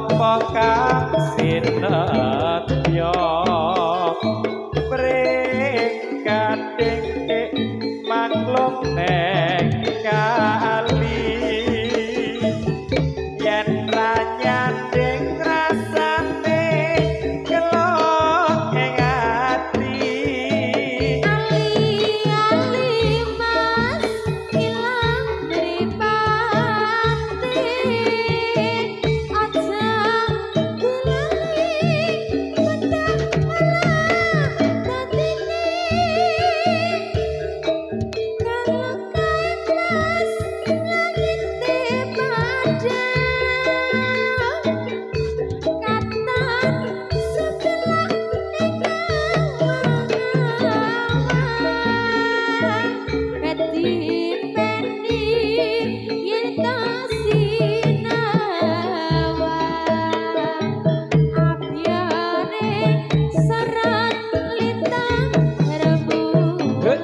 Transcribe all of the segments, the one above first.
sapa kang sinetya pringkating maklum nek kali yen ranyanding rasane kelok ing ati ali mas ilang mripate aja dilali pedak tatine kalau kae mas langit padang katan sebelah Hati peni yen tasinawa abyane serat lintang rembulan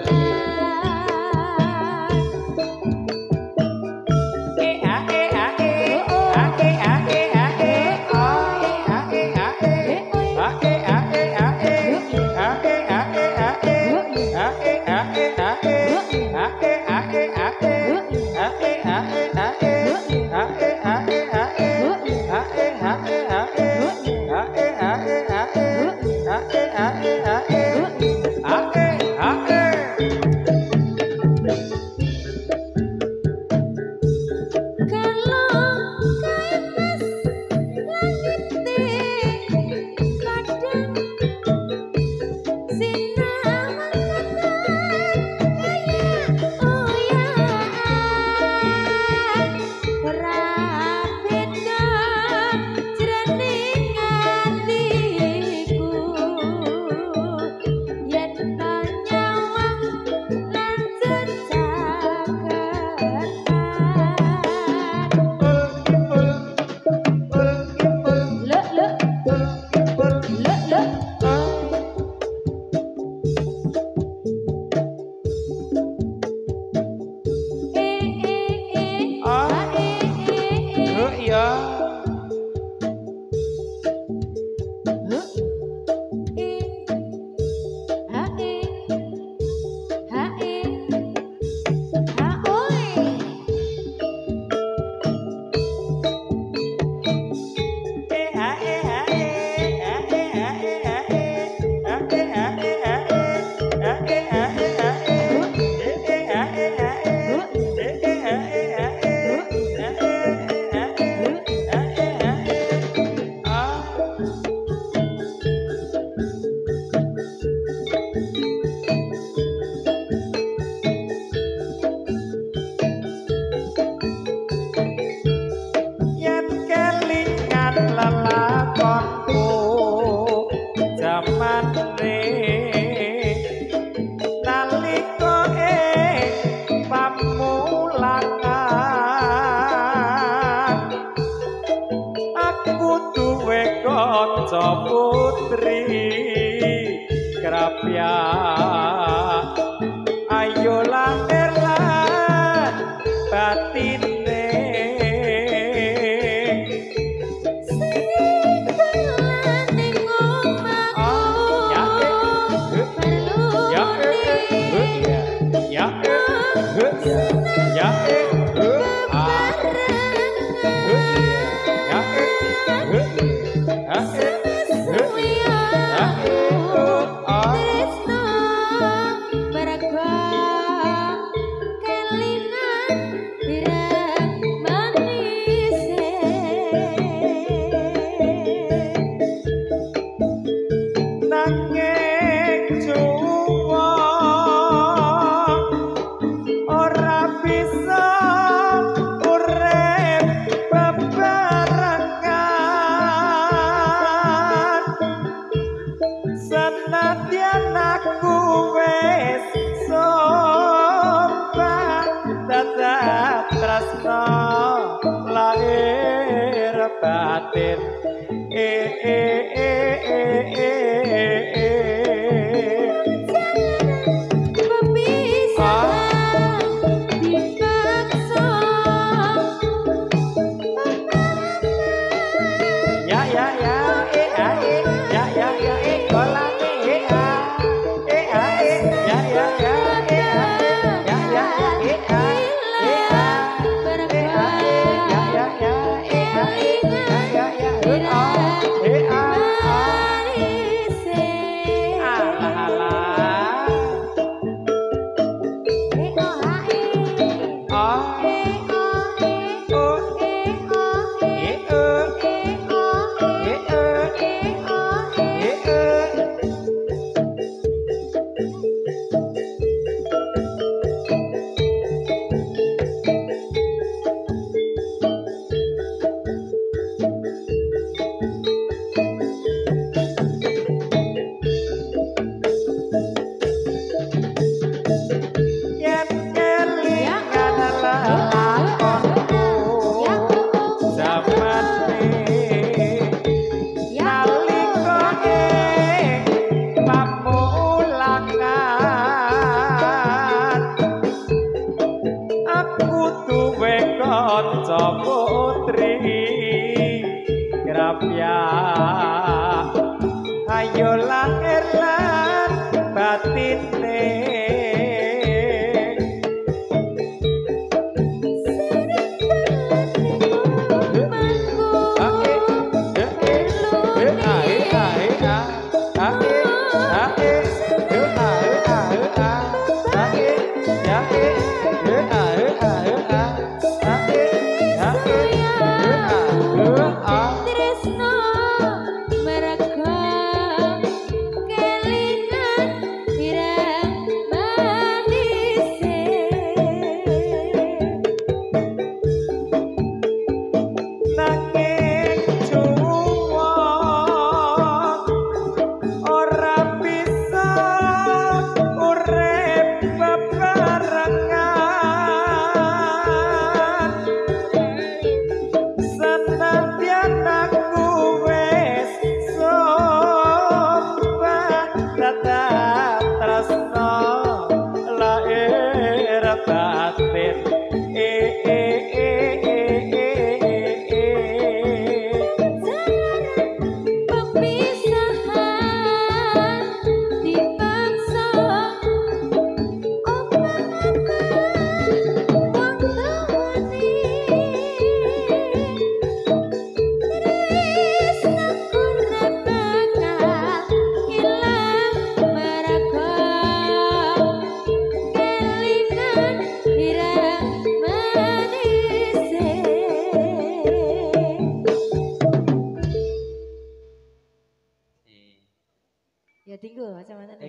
yen kelingan lelakonku jamane nalika ing pamulangan aku duwe kanca putri krapyak ayo lahir lan batine senadyan aku wis sopan dadak tresno lahir batin ayo lahir lan batine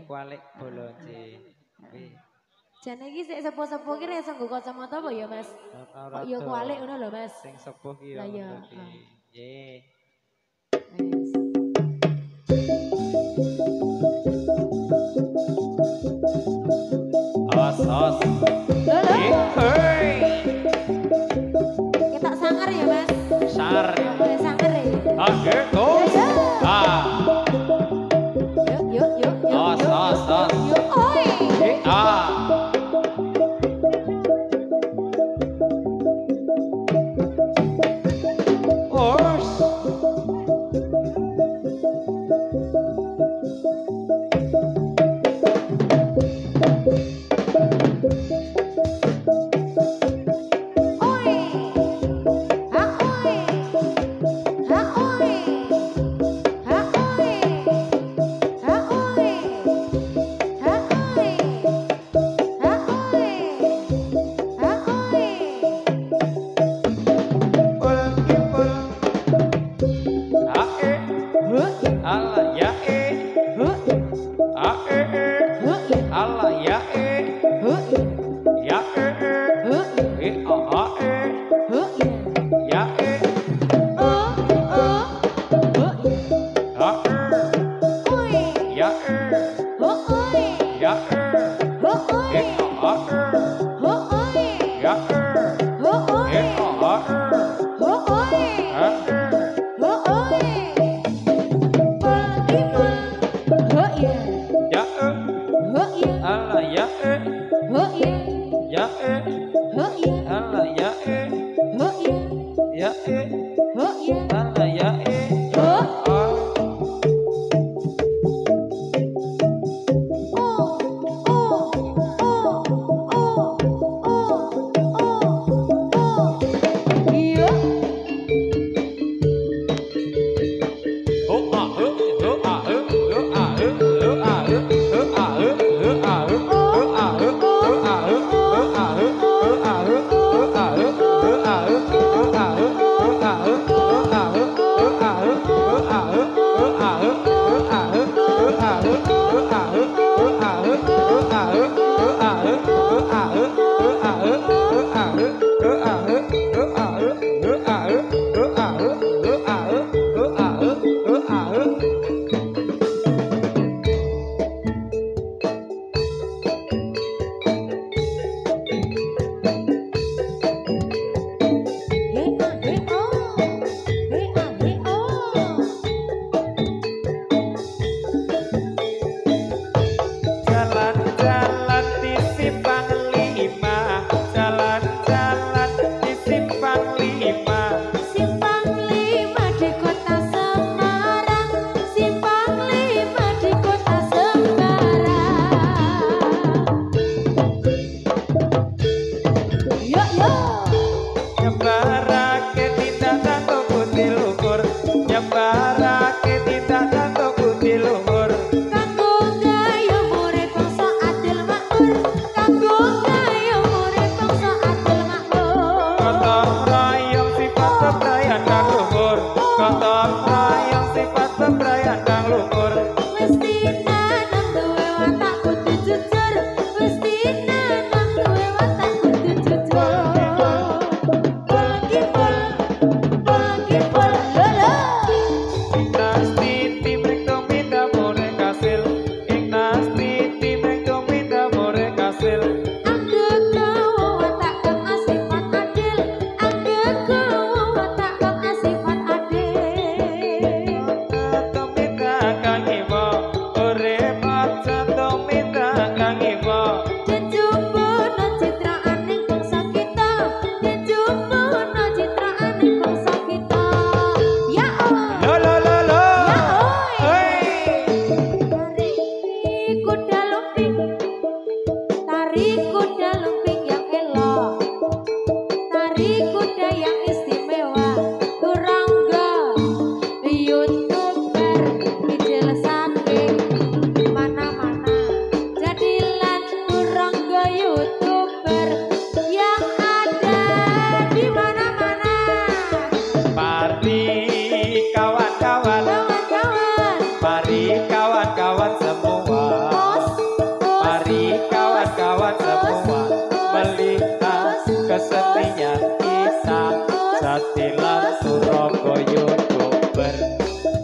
Kualik bolonci. Jane iki sik sepuh-sepuh ki iso nggo kacamata apa ya, Mas? Kok ya kualik ngono lho, Mas. Sing sepuh ki ya. Nggih. Os. Hei. Ketok sangar ya, Mas? Sangar. Sangar ya. Nggih, Gus. Yuk. Os. Oi.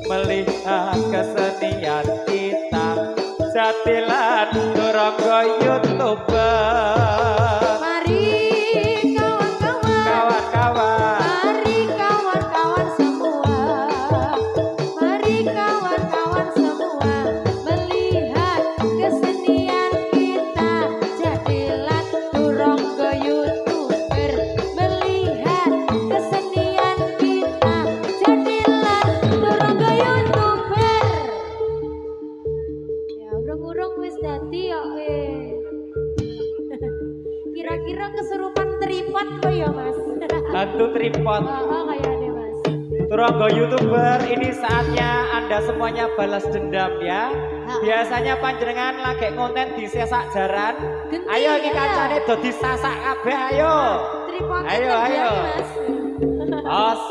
melihat kesenian kita jatilan turangga YouTuber. Mari kawan-kawan, Kawan-kawan, mari kawan-kawan semua, mari kawan-kawan semua melihat kesenian kita jadilah turangga YouTuber. Melihat kesenian kita jadilah turangga YouTuber. Ya urung-urung wis dadi kok weh. Kira-kira kesurupan tripod kok ya Mas? hantu tripod. Oh, kayaknya Mas. Turangga YouTuber, ini saatnya Anda semuanya balas dendam ya. Biasanya panjenengan lagi konten di sesak jaran. Genti, Ayo iki ya. kancane do disasak kabeh ayo. Tripod Ayo, ayo. Mas. Os.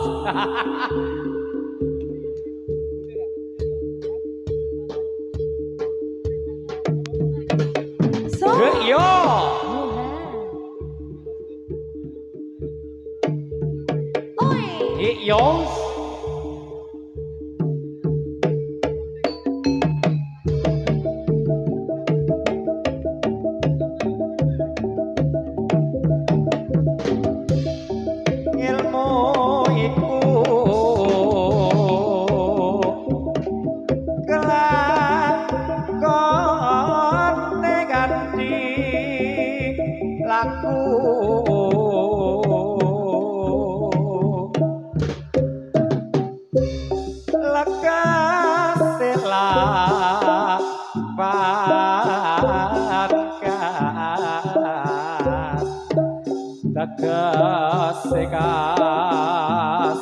So. Yo. Oi. Yo. Ilmu iku kelakon ganti laku lekas telah pangkat tegas sekas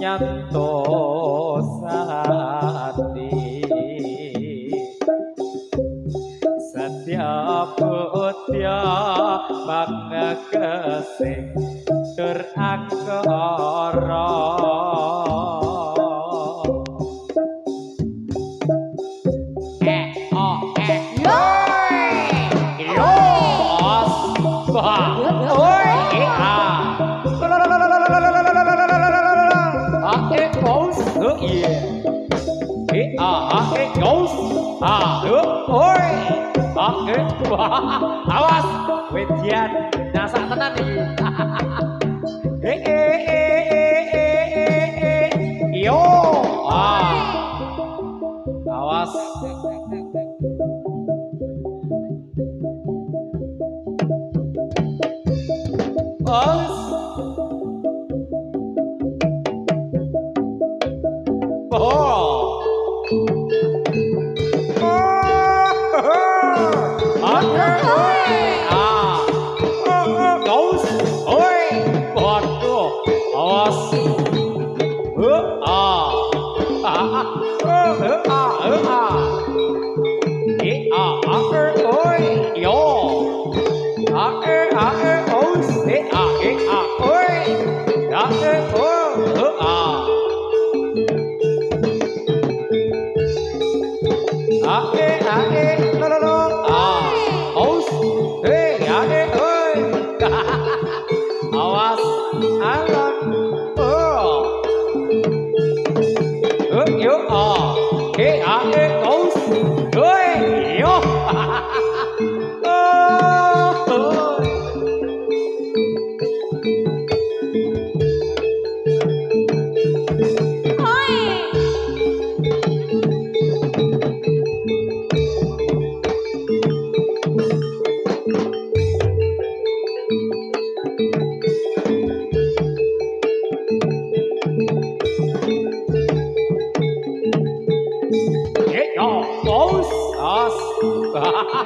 nyantos hati setiap utia mangekesing terangkara Awas, wedian nyasak tenan iki. Yo, awas. Awas,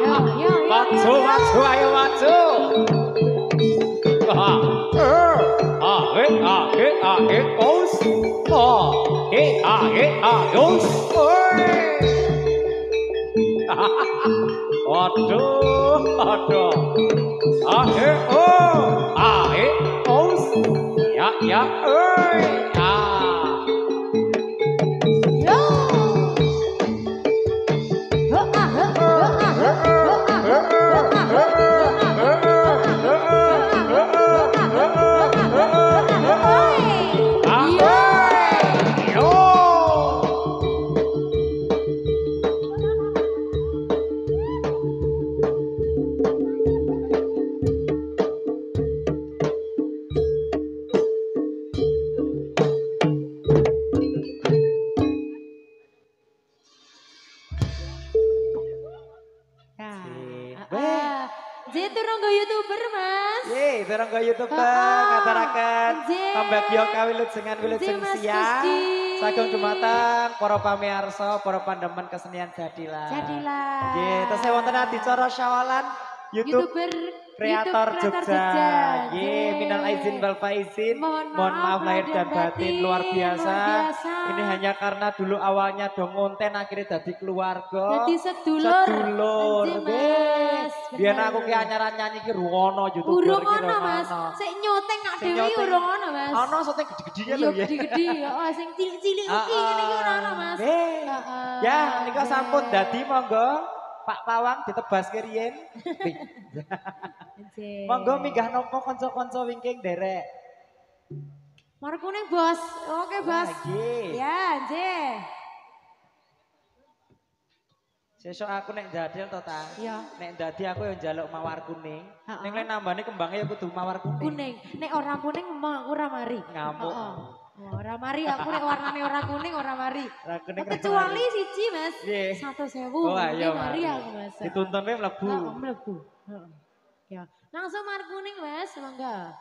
alam, yo, goes, yo, maju, ayo maju. Goes, goes, aduh, goes, ya, J turun ke YouTuber Mas. Yeay, bareng ke YouTuber ngataraken pambagyo kawilujengan wilujeng siang. Sagung dumateng para pamirsa, para pandemen kesenian jadilah. Jadilah. Nggih, terus wonten adicara syawalan YouTuber kreator Jogja. Nggih, minal aizin wal faizin. Mohon maaf lahir dan batin luar biasa. Ini hanya karena dulu awalnya dong konten akhirnya jadi keluarga. Jadi sedulur. Sedulur. Mas. Biar aku ki anyaran nyanyi ki rungono YouTuber ki Urung ono Mas. Sik nyoteng nak dhewe urung ono Mas. Ono syuting gede-gedenya lho ya. Gede-gede ya. Oh sing cilik-cilik iki ngene iki ora ono Mas. Ya, nika sampun dadi monggo Pak Pawang ditebas riyen. Monggo minggah nopo kanca-kanca wingking derek. Mar kuning bos. Oke bos. Ya, nggih. Sesuk aku nek jadil to ta. Iya. Nek dadi aku yo njaluk mawar kuning. Ning lek nambane kembangnya ya kudu mawar kuning. Kuning. Nek ora kuning emang aku ora mari. Ngamuk. Ora mari aku nek warnane ora kuning ora mari. Ora kuning. Kecuali siji Mas. 100.000. Oh ayo mari aku Mas. Dituntun wae mlebu. Heeh, mlebu. Heeh. Ya. Langsung mawar kuning Mas, monggo.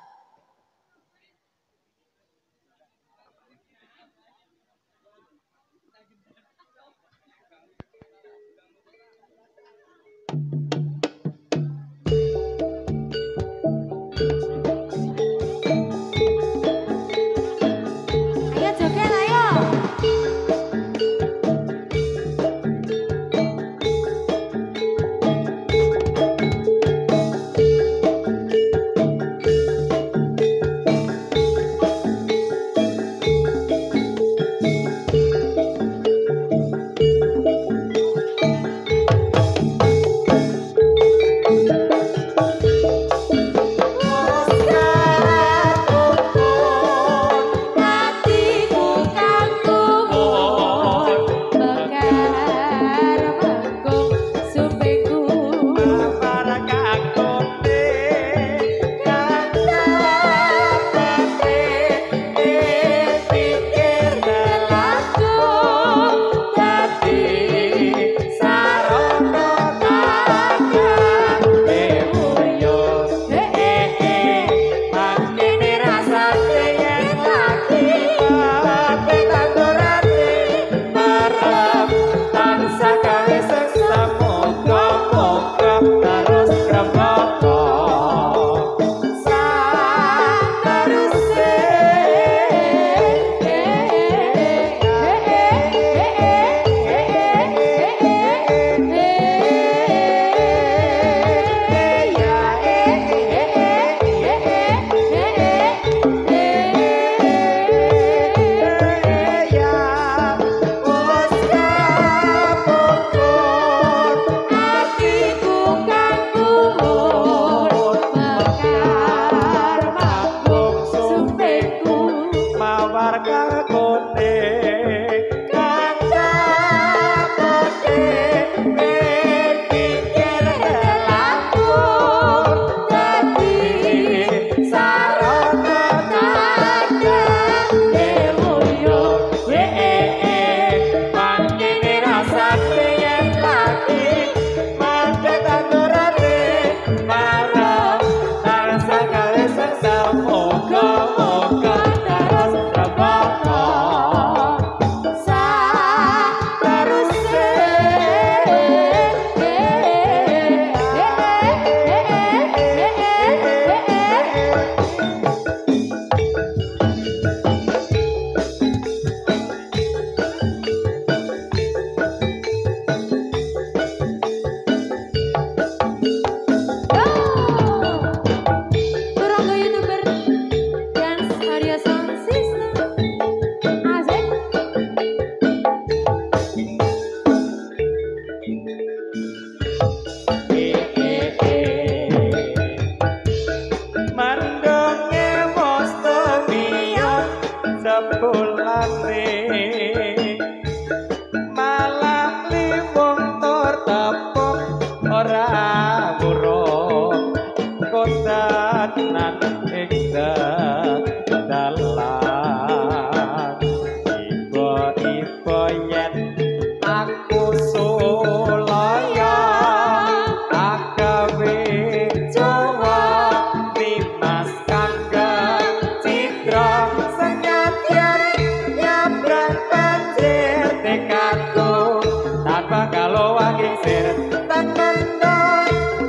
tanpa kalau wangi sir tanpa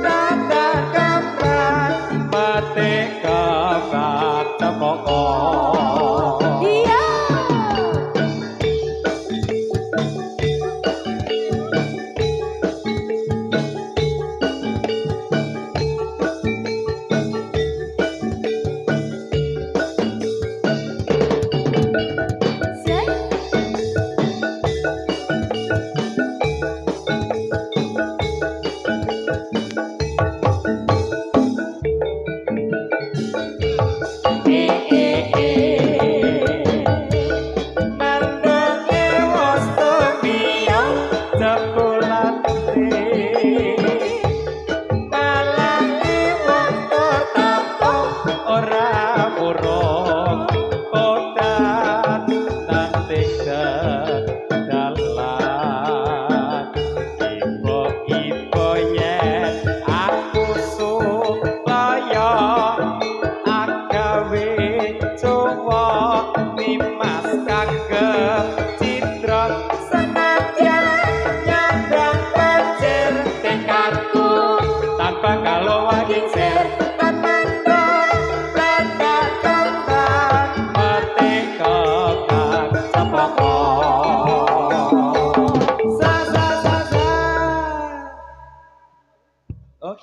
tanda gambar mati kembang cepoko. Iya.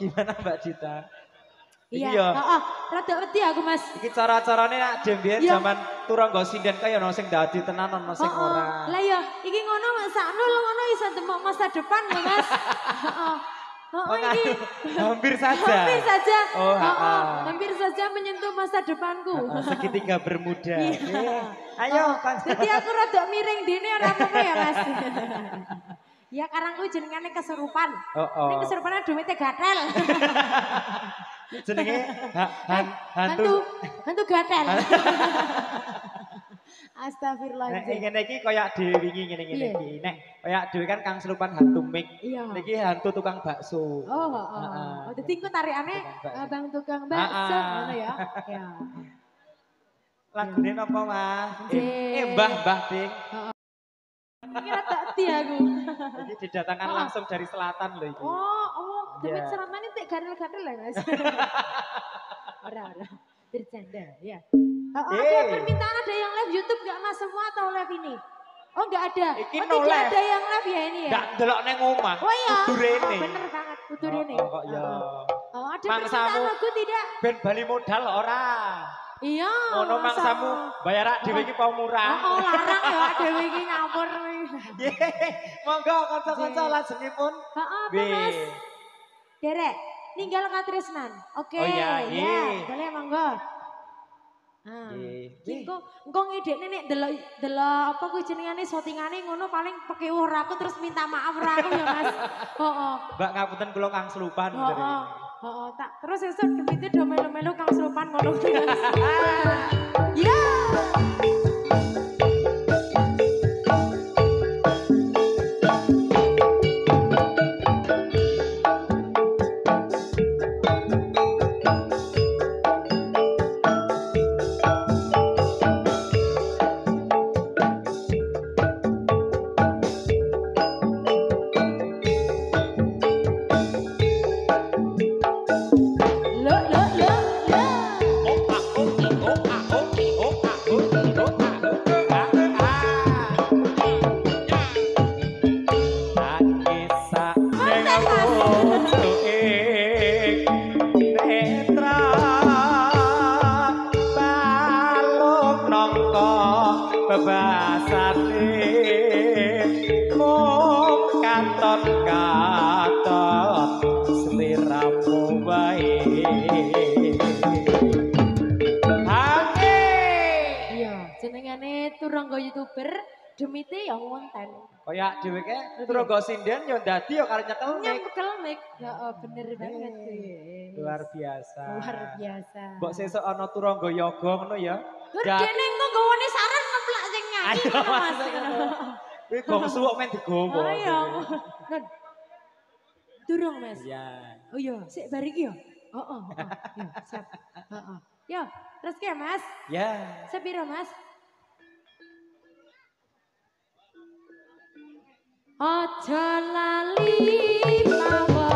Gimana Mbak Dita? Iya, rada wedi aku Mas. Iki cara-carane nak jembian zaman turangga sinden kaya ono sing dadi tenan ono sing ora. Lah ya, iki ngono Mas Saknul ngono iso demok masa depan lho Mas. Heeh. Iki hampir saja. Hampir saja. Oh, hampir saja menyentuh masa depanku. Segitiga bermuda. Ayo, jadi aku rada miring dene ora apa-apa ya Mas. Ya karangku jenengane kesurupan. Ini kesurupannya duitnya gatel. Jenenge hantu gatel. Astagfirullahaladzim. Nek ngene iki koyo dhewe wingi ngene iki. Nek koyo dhewe kan kang serupan hantu mik. Niki hantu tukang bakso. Oh, dadi engko tarikane Bang tukang bakso ngono ya. Ya. Lagune napa Mas? Mbah Ding. Kira tak ti aku. Jadi didatangkan langsung dari selatan loh ini. Oh, Demit selatan ini tak gatel-gatel lah Mas. Ora, bercanda ya. Ada permintaan ada yang live YouTube gak Mas semua atau live ini? Oh enggak ada. Tidak ada yang live ya ini ya? Enggak delok neng omah. Oh iya. Kudurene. Bener banget kudurene. Kok ya. Ada permintaan lagu tidak? Ben bali modal ora. Iya. Ngono mangsamu bayar dhewe iki pau murah. Larang ya dhewe iki ngawur. Monggo kanca-kanca lajengipun. Mas. Derek, ninggal katresnan. Oke. Oh iya, boleh monggo. Engko ngidekne nek delok apa kuwi jenengane shootingane ngono paling pekewuh aku terus minta maaf ra aku ya Mas. Mbak ngapunten kula kang selupan. Tak terus esuk demite do melu-melu kang serupan ngono kuwi Mas. Ya. YouTuber demite ya ngonten. Kayak dhewe ke turangga sinden ya dadi ya karo nyekel mic. Nyekel mic. Heeh, bener banget kuwi. Luar biasa. Luar biasa. Mbok sesuk ana turangga yoga ngono ya. Tur dene engko nggawane saran ngeplak sing nyanyi Mas. Kuwi gong suwuk men digowo. Ayo. Nun. Durung Mas. Iya. Oh iya, sik bar iki ya. Heeh, ya, siap. Heeh. Yo, terus ke Mas? Ya. Sepiro Mas? Aja lali mawa.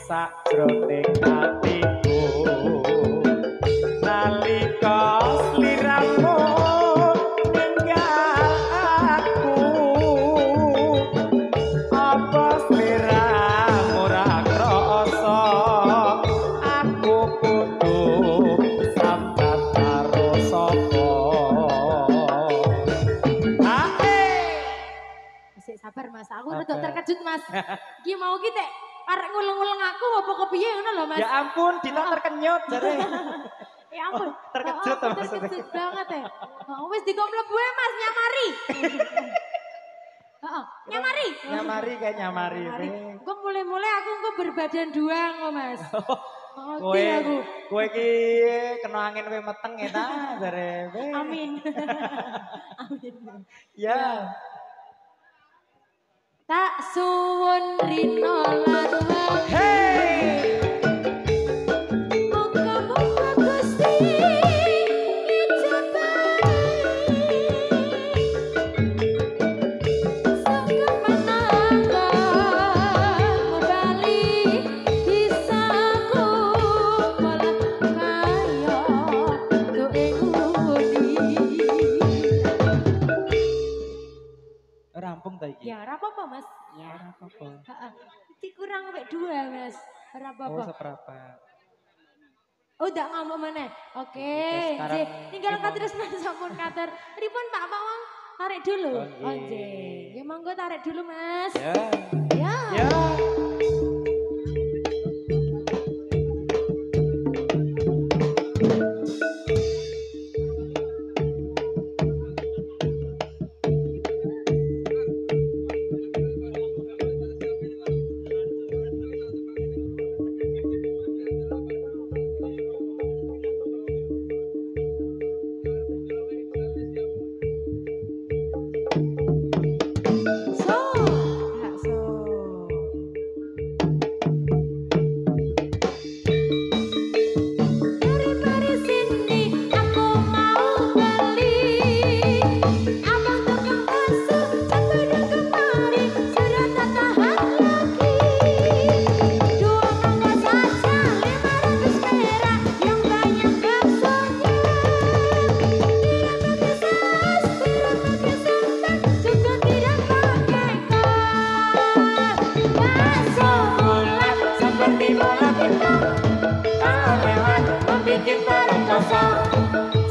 Sakjroning atiku nalika sliramu ninggal aku apa sliramu ora krasa aku kudu sambat karo sapa Masih sabar Mas, aku rada terkejut Mas. Iki mau ki tek arek nguleng-nguleng aku apa kepiye ngono lho Mas. Ya ampun, Dina terkenyut jare. Ya ampun. Terkejut oh, maksudnya. Terkejut banget ya. Wis dikom mlebu Mas nyamari. Heeh, nyamari. Nyamari kayak nyamari. Kok mulai-mulai aku kok berbadan dua kok Mas. Kowe iki kena angin kowe meteng ya ta jare. Amin. Amin. Ya. Tak suwun rino lan hey muga-muga Gusti ijabahi sangka menangga modali bisa ku malah kaya tuh rampung ta iki? Ya, ora apa-apa, Mas. Ya, ora apa-apa. Heeh. Iki kurang sampai 2, Mas. Ora apa-apa. Oh, seperempat. Oh, ndak ngomong mana? Oke. Tinggal katresnan sampun kater. Pripun Pak Pawang? Tarik dulu. Oh, nggih. Ya monggo tarik dulu, Mas. Ya. Ya. Ya.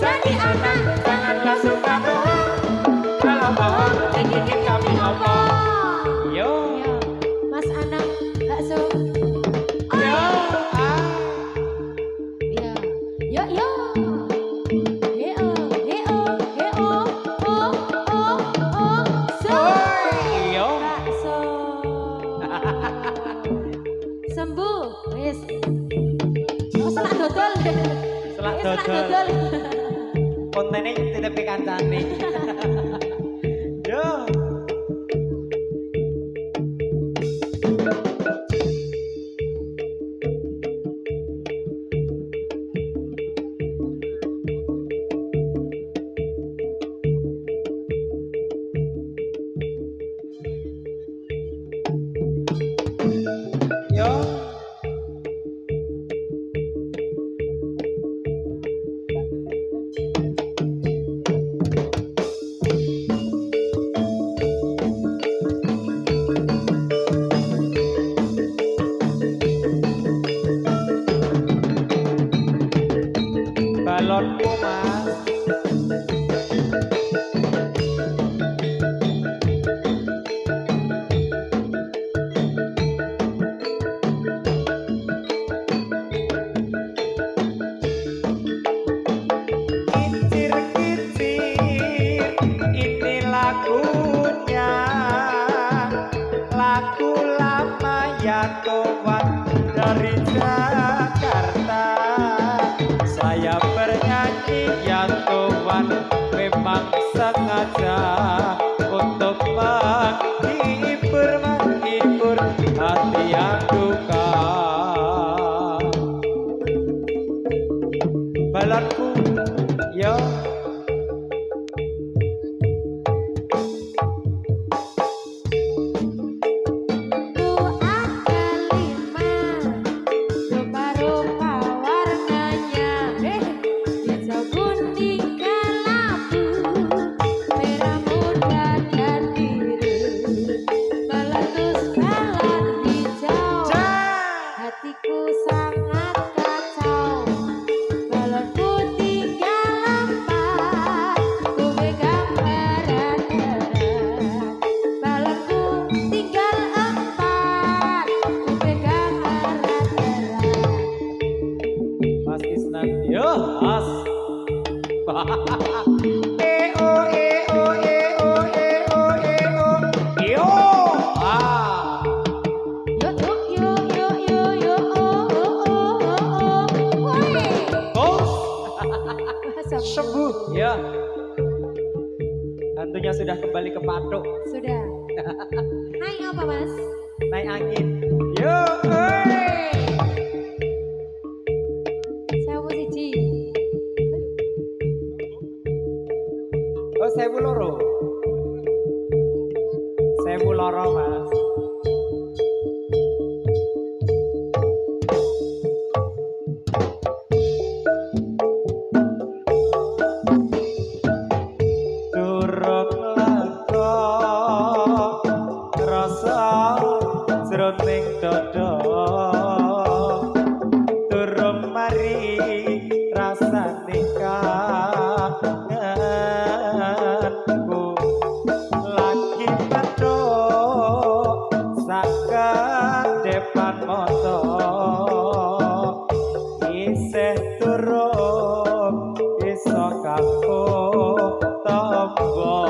Jadi anak janganlah suka bohong. Kalau bohong digigit kami ngomong. Yo. Mas anak bakso. Yo. Ya. Yo yo. Heo heo heo. So. Yo. Bakso. Sembuh. Wis. Oh, selak dodol. Selak dodol. Kontennya tidak kancane. Yo. Yo. sengaja untuk menghibur hati yang duka. Balonku yo sembuh ya. Hantunya sudah kembali ke patok. Sudah. Naik apa mas? Naik angin. Yo, Sewu siji. Oh, sewu loro. Sewu loro mas. Jroning dada durung mari rasane kangenku lagi petuk sakedepan mata isih durung iso kaku tombo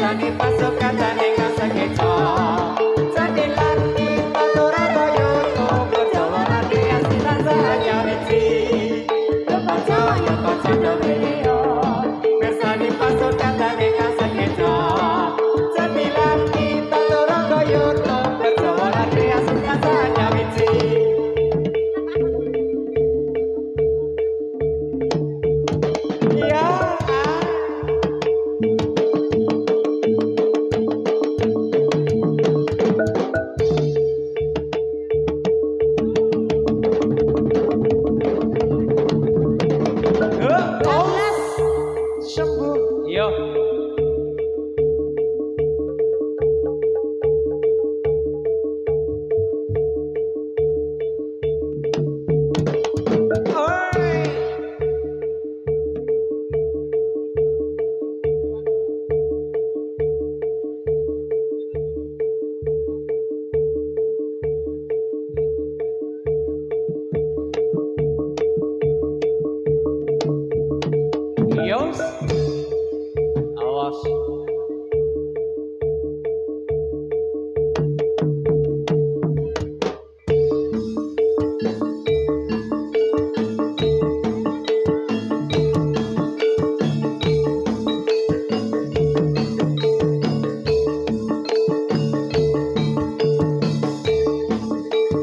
Bersani pasukan dan ingkang sekeco Cedilan kita turun koyo Berjawa nanti asilan sahanya wici Lepaco yang kocok video Bersani pasukan dan ingkang sekeco Cedilan kita turun koyo Berjawa nanti asilan sahanya wici Yos, awas.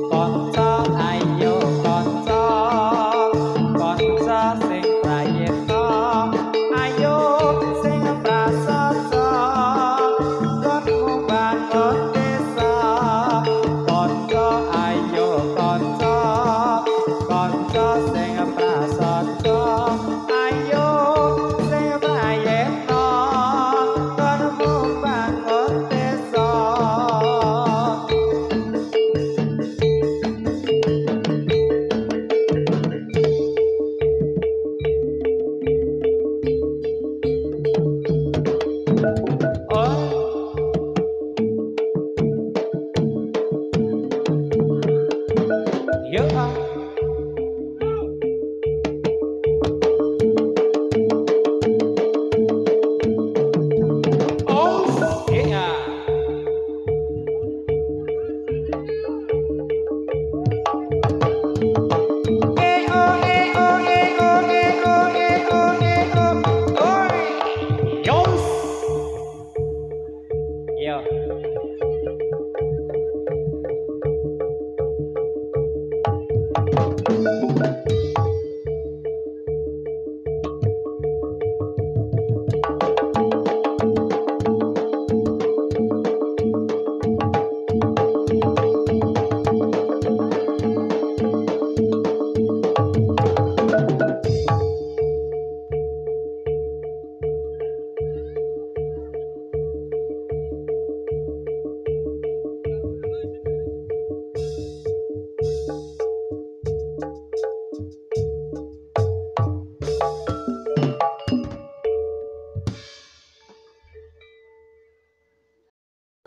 Konco ayo konco, konco sing prayitna. Ayo sing prasaja, konmu bangun desa. Konco ayo konco, konco sing prasaja. Ayo sing prayitna, konmu bangun desa.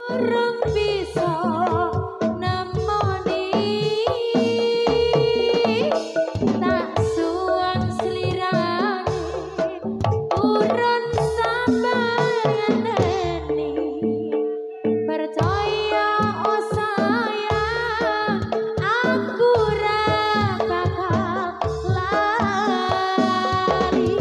Orang bisa nemoni tak suang selirane urun sabar ngenteni percaya oh sayang aku ra bakal lali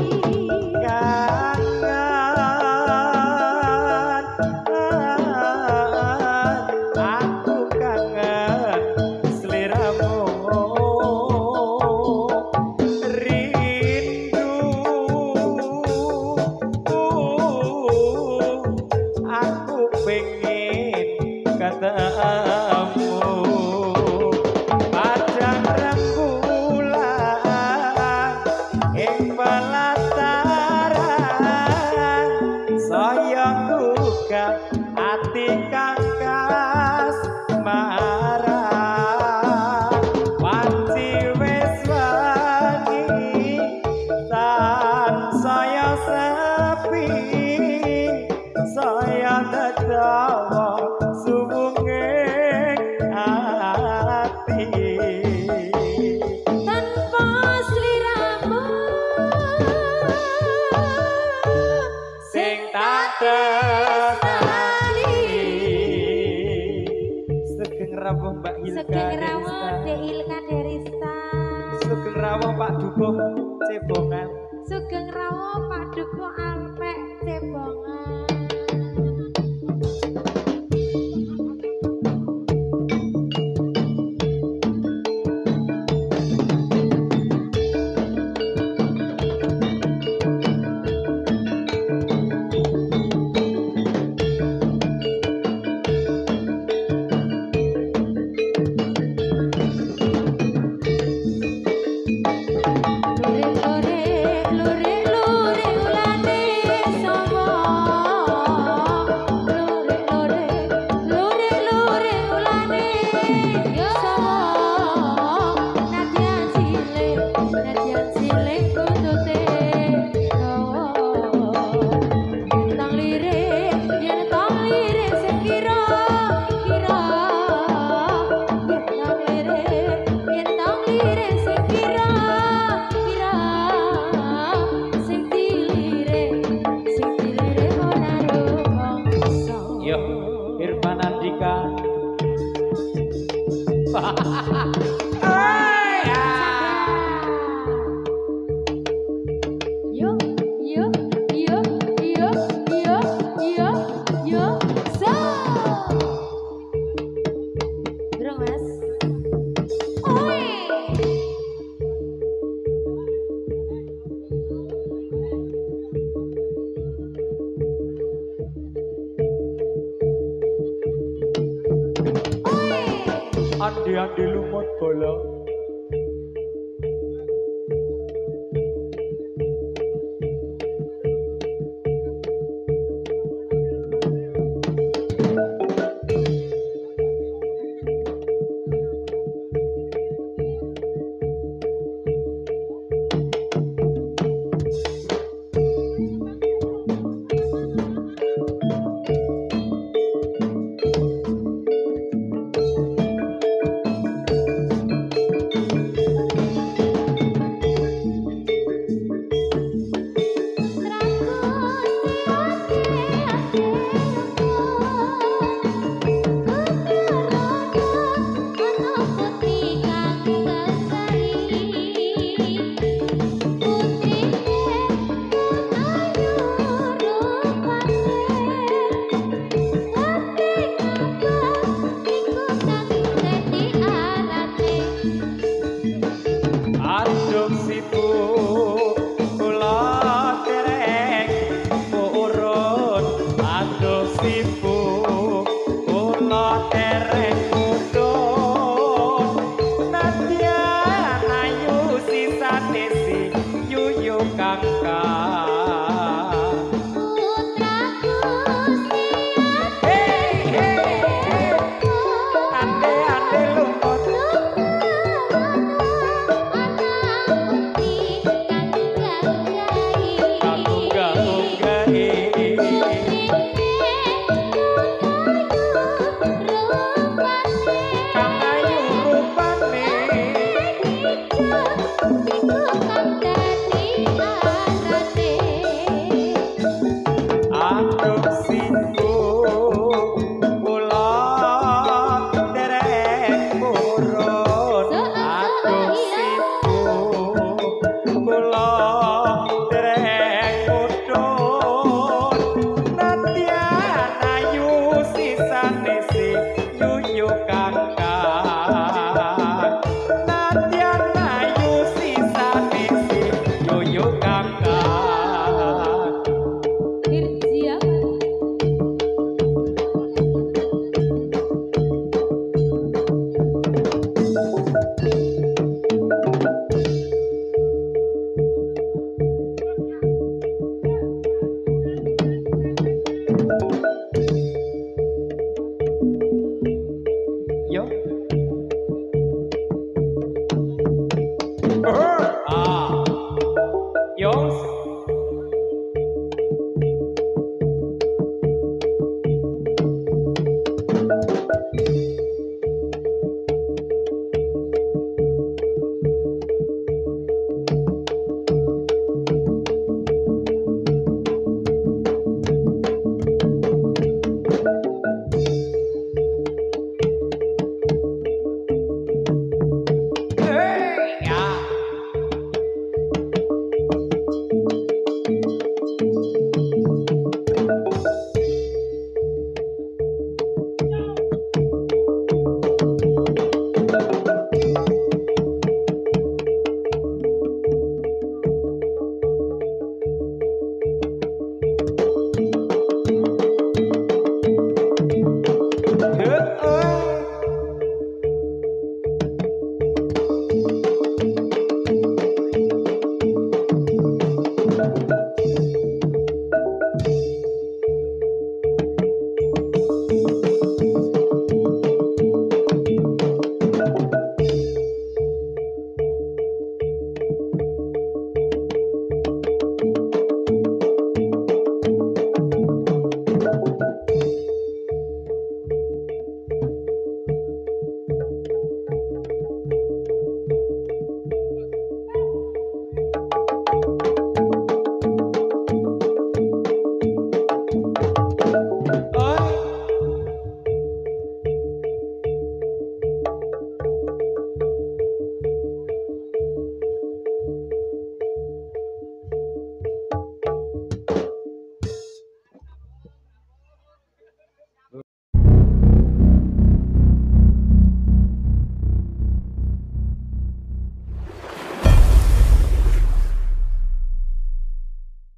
ati kangkas marah wanci wis wangi tan saya sepi saya tertawa sumunging ati tanpa sliramu sing tak rawuh Mbak Hilka Sugeng rawuh Derista. Dek Ilka Derista. Sugeng rawuh Pak Dukuh Cebongan. Sugeng rawuh Pak Duko Alpek Cebongan. Irfan Andika. Yo, yo, yo, yo, yo, yo, yo, so. Durung, Mas. Oi. Andi lumut bola. Adopsiku kula dereng purun adopsiku